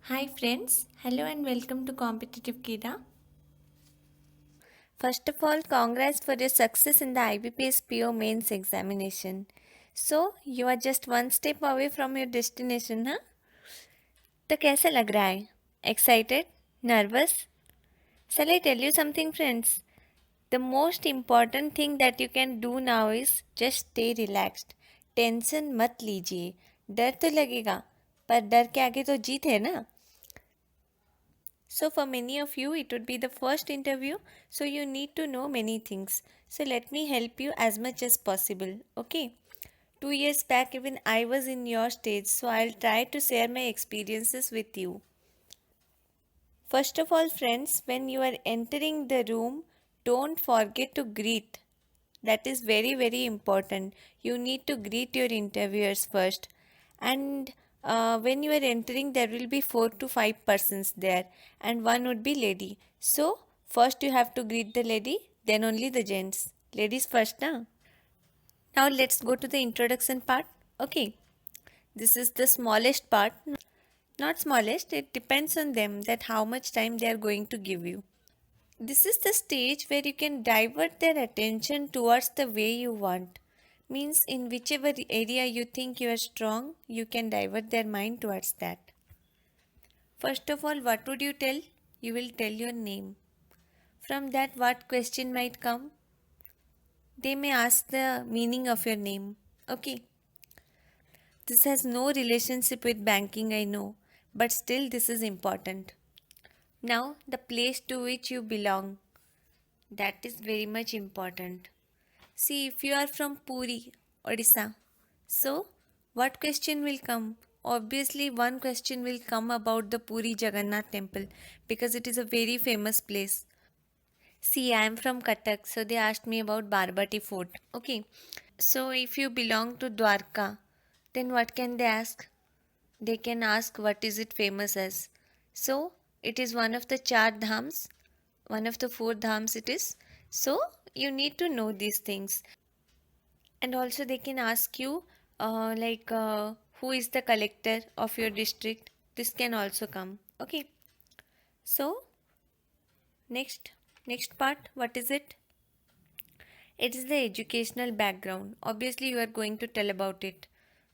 Hi friends, hello and welcome to Competitive Kida. First of all, congrats for your success in the IBPS PO mains examination. So, you are just one step away from your destination, huh? तो कैसा लग रहा है? Excited? Nervous? Shall I tell you something, friends? The most important thing that you can do now is just stay relaxed. Tension मत लीजिए. डर तो लगेगा, पर डर के आगे तो जीत है ना. So, for many of you, it would be the first interview, so you need to know many things. So, let me help you as much as possible. Okay. 2 years back, even I was in your stage, so I'll try to share my experiences with you. First of all, friends, when you are entering the room, don't forget to greet. That is very, very important. You need to greet your interviewers first. And when you are entering, there will be 4 to 5 persons there, and one would be lady. So, first you have to greet the lady, then only the gents. Ladies first, na? Now, let's go to the introduction part. Okay, this is the smallest part. Not smallest, it depends on them that how much time they are going to give you. This is the stage where you can divert their attention towards the way you want. Means, in whichever area you think you are strong, you can divert their mind towards that. First of all, what would you tell? You will tell your name. From that, what question might come? They may ask the meaning of your name. Okay. This has no relationship with banking, I know, but still, this is important. Now, the place to which you belong. That is very much important. See, if you are from Puri, Odisha, so what question will come? Obviously, one question will come about the Puri Jagannath temple because it is a very famous place. See, I am from Cuttack, so they asked me about Barbati Fort. Okay, so if you belong to Dwarka, then what can they ask? They can ask what is it famous as. So, it is one of the char dhams, one of the 4 dhams it is. So, you need to know these things. And also they can ask you who is the collector of your district. This can also come. Okay. So next part, what is it? It is the educational background. Obviously you are going to tell about it.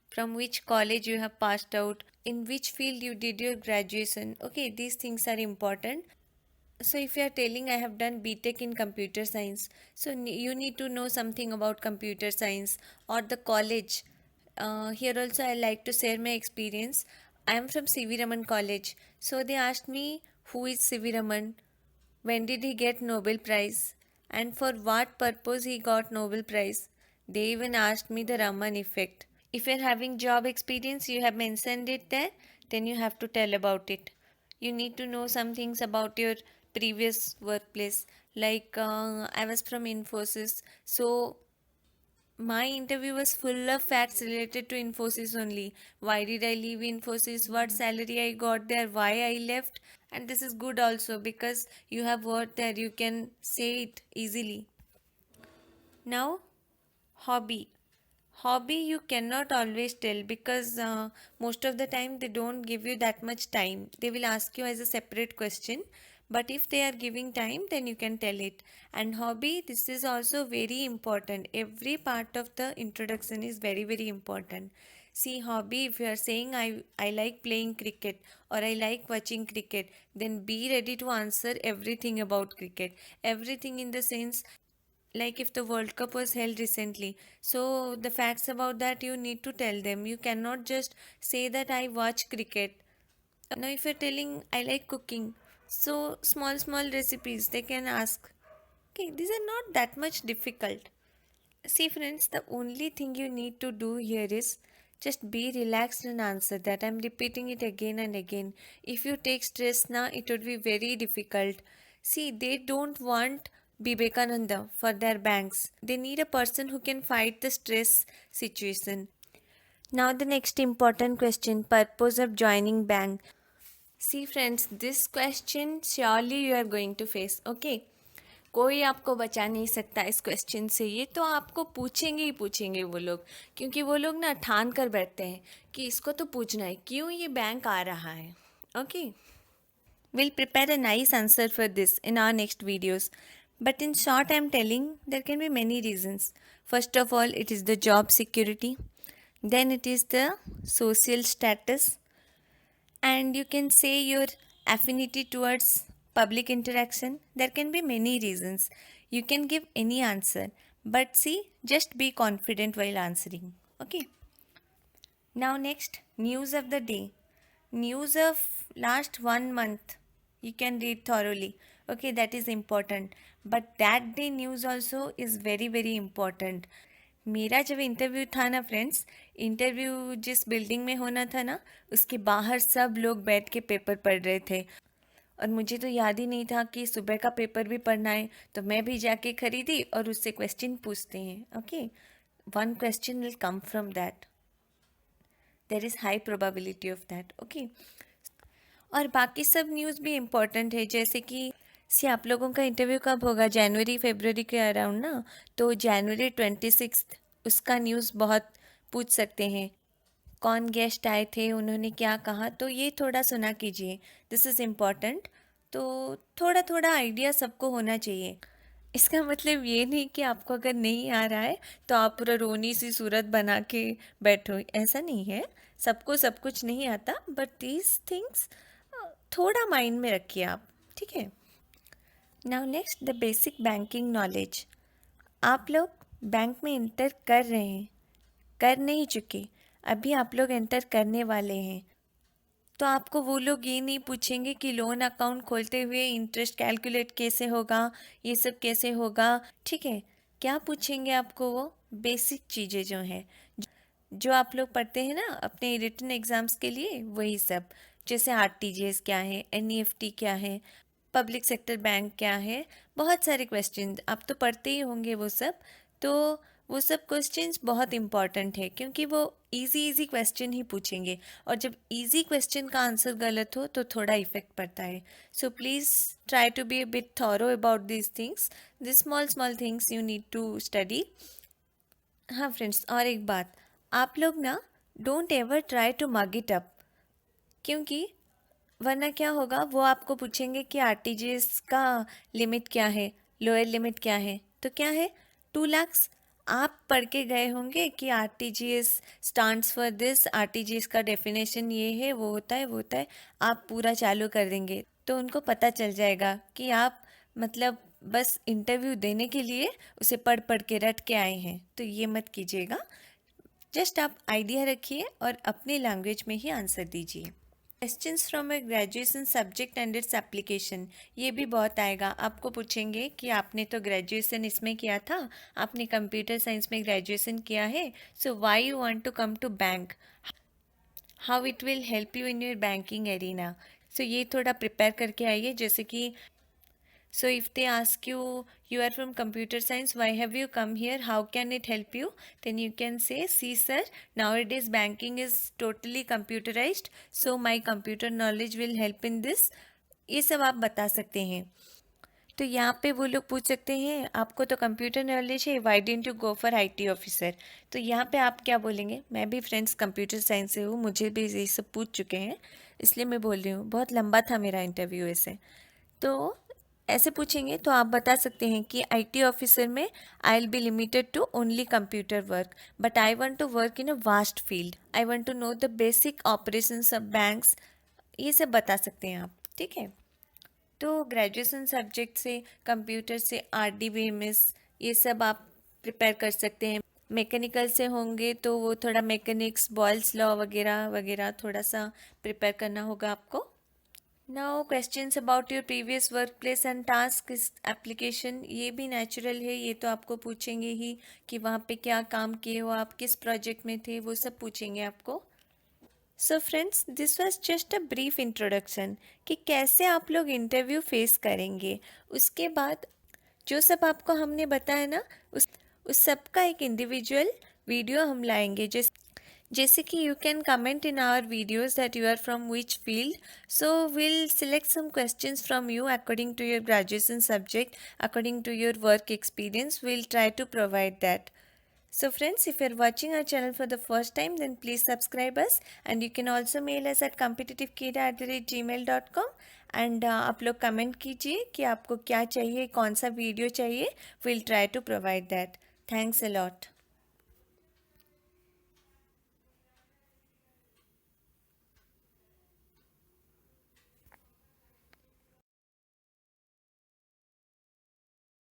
From which college you have passed out, in which field you did your graduation. Okay, these things are important. So if you are telling I have done BTech in computer science, so you need to know something about computer science or the college. Here also I like to share my experience. I am from CV Raman College. So they asked me who is CV Raman, when did he get Nobel Prize, and for what purpose he got Nobel Prize. They even asked me the Raman effect. If you're having job experience, you have mentioned it there, then you have to tell about it. You need to know some things about your previous workplace. Like I was from Infosys, so my interview was full of facts related to Infosys only. Why did I leave Infosys? What salary I got there? Why I left? And this is good also because you have worked there. You can say it easily. Now, hobby. Hobby you cannot always tell because most of the time they don't give you that much time. They will ask you as a separate question, but if they are giving time, then you can tell it. And hobby, this is also very important. Every part of the introduction is very, very important. See, hobby, if you are saying I like playing cricket or I like watching cricket, then be ready to answer everything about cricket. Everything in the sense like if the World Cup was held recently. So the facts about that you need to tell them. You cannot just say that I watch cricket. Now if you're telling I like cooking, so small recipes they can ask. Okay, these are not that much difficult. See friends, the only thing you need to do here is just be relaxed and answer that. I'm repeating it again and again. If you take stress now, it would be very difficult. See, they don't want Vivekananda for their banks. They need a person who can fight the stress situation. Now the next important question, purpose of joining bank. See friends, this question surely you are going to face. Okay. कोई आपको बचा नहीं सकता इस question से. ये तो आपको पूछेंगे ही पूछेंगे वो लोग, क्योंकि वो लोग ना ठान कर बैठते हैं कि इसको तो पूछना है क्यों ये बैंक आ रहा है. Okay. We'll prepare a nice answer for this in our next videos. But in short, I'm telling there can be many reasons. First of all, it is the job security. Then it is the social status. And you can say your affinity towards public interaction. There can be many reasons. You can give any answer. But see, just be confident while answering. Okay. Now next, news of the day. News of last 1 month. You can read thoroughly. Okay, that is important. But that day news also is very very important. मेरा जब interview था ना friends, interview जिस building में होना था ना, उसके बाहर सब लोग बैठ के पेपर पढ़ रहे थे और मुझे तो याद ही नहीं था कि सुबह का पेपर भी पढ़ना है, तो मैं भी जाके खरीदी और उससे क्वेश्चन पूछते हैं. Okay, one question will come from that. There is high probability of that. Okay, और बाकी सब न्यूज़ भी इम्पोर्टेंट है, जैसे कि सी आप लोगों का इंटरव्यू कब होगा, जनवरी फरवरी के अराउंड ना, तो जनवरी 26 उसका न्यूज़ बहुत पूछ सकते हैं. कौन गेस्ट आए थे, उन्होंने क्या कहा, तो ये थोड़ा सुना कीजिए. This is important. तो थोड़ा थोड़ा आइडिया सबको होना चाहिए. इसका मतलब ये नहीं कि आपको अगर नहीं आ रहा है तो आप पूरा रोनी सी सूरत बना के बैठो, ऐसा नहीं है. सबको सब कुछ नहीं आता, बट दीज थिंग्स थोड़ा माइंड में रखिए आप. ठीक है. Now next, the basic banking knowledge. आप लोग बैंक में इंटर कर रहे हैं, कर नहीं चुके, अभी आप लोग एंटर करने वाले हैं, तो आपको वो लोग ये नहीं पूछेंगे कि लोन अकाउंट खोलते हुए इंटरेस्ट कैलकुलेट कैसे होगा, ये सब कैसे होगा. ठीक है. क्या पूछेंगे आपको? वो बेसिक चीज़ें जो हैं, जो आप लोग पढ़ते हैं ना अपने रिटन एग्ज़ाम्स के लिए, वही सब. जैसे आरटीजीएस क्या है, एनईएफटी क्या है, पब्लिक सेक्टर बैंक क्या है, बहुत सारे क्वेश्चन आप तो पढ़ते ही होंगे वो सब. तो वो सब क्वेश्चंस बहुत इंपॉर्टेंट है, क्योंकि वो इजी इजी क्वेश्चन ही पूछेंगे, और जब इजी क्वेश्चन का आंसर गलत हो तो थोड़ा इफेक्ट पड़ता है. So please try to be a bit thorough about this things. This small small things you need to study. हाँ फ्रेंड्स, और एक बात, आप लोग ना don't ever try to mug it up, क्योंकि वरना क्या होगा, वो आपको पूछेंगे कि आरटीजीएस का लिमिट क्या है, लोअर लिमिट क्या है, तो क्या है, 2 लाख. आप पढ़ के गए होंगे कि RTGS stands for this, RTGS का डेफिनेशन ये है, वो होता है वो होता है. आप पूरा चालू कर देंगे तो उनको पता चल जाएगा कि आप मतलब बस इंटरव्यू देने के लिए उसे पढ़ पढ़ के रट के आए हैं. तो ये मत कीजिएगा. जस्ट आप आइडिया रखिए और अपनी लैंग्वेज में ही आंसर दीजिए. Questions from A graduation subject and its application, ये भी बहुत आएगा. आपको पूछेंगे कि आपने तो ग्रेजुएशन इसमें किया था, आपने कंप्यूटर साइंस में ग्रेजुएशन किया है, so why you want to come to bank, how it will help you in your banking arena. So ये थोड़ा प्रिपेयर करके आइए. जैसे कि so if they ask you, you are from computer science, why have you come here, how can it help you, then you can say, see sir, nowadays banking is totally computerized, so my computer knowledge will help in this. ये सब आप बता सकते हैं. तो यहाँ पे वो लोग पूछ सकते हैं, आपको तो कंप्यूटर नॉलेज है, Y didn't you go for IT officer. तो यहाँ पे आप क्या बोलेंगे? मैं भी फ्रेंड्स कंप्यूटर साइंस से हूँ, मुझे भी ये सब पूछ चुके हैं, इसलिए मैं बोल रही हूँ. बहुत लंबा था मेरा इंटरव्यू ऐसे. तो ऐसे पूछेंगे तो आप बता सकते हैं कि आईटी ऑफिसर में I will be limited to only computer work, but I want to work in a vast field, I want to know the basic operations of banks. ये सब बता सकते हैं आप. ठीक है. तो ग्रेजुएशन सब्जेक्ट से, कंप्यूटर से, आरडीबीएमएस, ये सब आप प्रिपेयर कर सकते हैं. मैकेनिकल से होंगे तो वो थोड़ा मैकेनिक्स, बॉयल्स लॉ वगैरह वगैरह थोड़ा सा प्रिपेयर करना होगा आपको. Now questions about your previous work place and task application, ये भी नेचुरल है, ये तो आपको पूछेंगे ही कि वहाँ पे क्या काम किए हो आप, किस प्रोजेक्ट में थे, वो सब पूछेंगे आपको. So friends, this was just a brief introduction कि कैसे आप लोग इंटरव्यू फेस करेंगे. उसके बाद जो सब आपको हमने बताया ना, उस सब का एक इंडिविजुअल वीडियो हम लाएंगे. जैसे कि you can comment in our videos that you are from which field, so will select some questions from you according to your graduation subject, according to your work experience, will try to provide that. So friends, if you're watching our channel for the first time, then please subscribe us, and you can also mail us at competitivekid@gmail.com and आप लोग comment कीजिए कि आपको क्या चाहिए, कौन सा video चाहिए. We'll try to provide that. Thanks a lot.